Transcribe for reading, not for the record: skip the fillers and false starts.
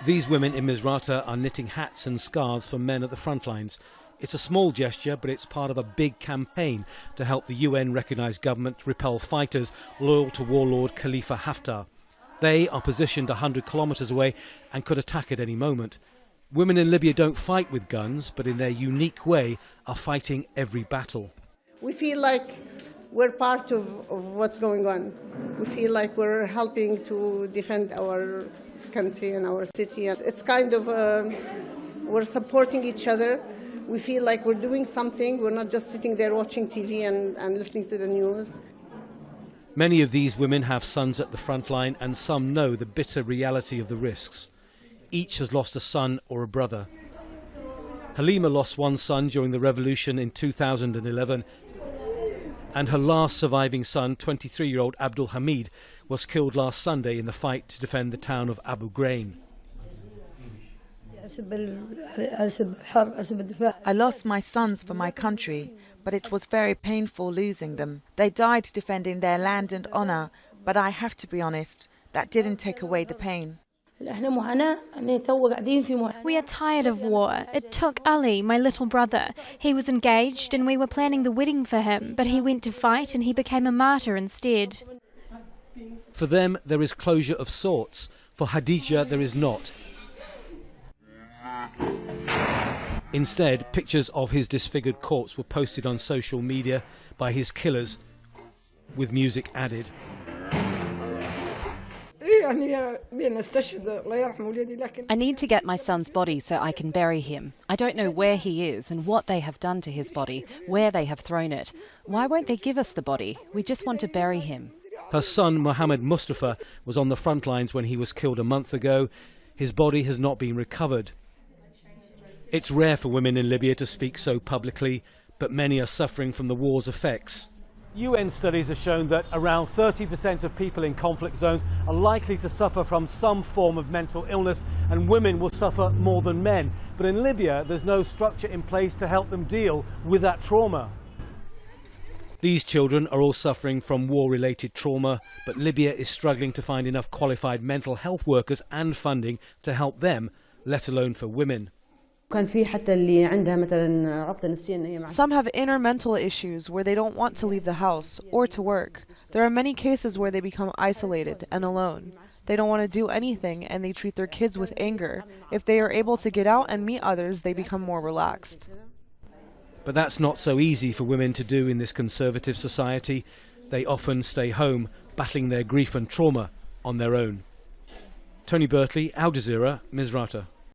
These women in Misrata are knitting hats and scarves for men at the front lines. It's a small gesture, but it's part of a big campaign to help the UN-recognised government repel fighters loyal to warlord Khalifa Haftar. They are positioned 100 kilometres away and could attack at any moment. Women in Libya don't fight with guns, but in their unique way are fighting every battle. We feel like we're part of what's going on. We feel like we're helping to defend our country and our city. It's kind of, we're supporting each other. We feel like we're doing something. We're not just sitting there watching TV and listening to the news. Many of these women have sons at the front line, and some know the bitter reality of the risks. Each has lost a son or a brother. HALEEMA lost one son during the revolution in 2011, and her last surviving son, 23-year-old Abdul Hamid, was killed last Sunday in the fight to defend the town of Abu Ghraib. I lost my sons for my country, but it was very painful losing them. They died defending their land and honour, but I have to be honest, that didn't take away the pain. We are tired of war. It took Ali, my little brother. He was engaged and we were planning the wedding for him, but he went to fight and he became a martyr instead. For them, there is closure of sorts. For KHADIJA, there is not. Instead, pictures of his disfigured corpse were posted on social media by his killers, with music added. I need to get my son's body so I can bury him. I don't know where he is and what they have done to his body, where they have thrown it. Why won't they give us the body? We just want to bury him. Her son, Mohammed Mustafa, was on the front lines when he was killed a month ago. His body has not been recovered. It's rare for women in Libya to speak so publicly, but many are suffering from the war's effects. UN studies have shown that around 30% of people in conflict zones are likely to suffer from some form of mental illness, and women will suffer more than men. But in Libya, there's no structure in place to help them deal with that trauma. These children are all suffering from war-related trauma, but Libya is struggling to find enough qualified mental health workers and funding to help them, let alone for women. Some have inner mental issues where they don't want to leave the house or to work. There are many cases where they become isolated and alone. They don't want to do anything and they treat their kids with anger. If they are able to get out and meet others, they become more relaxed. But that's not so easy for women to do in this conservative society. They often stay home, battling their grief and trauma on their own. Tony Birtley, Al Jazeera, Misrata.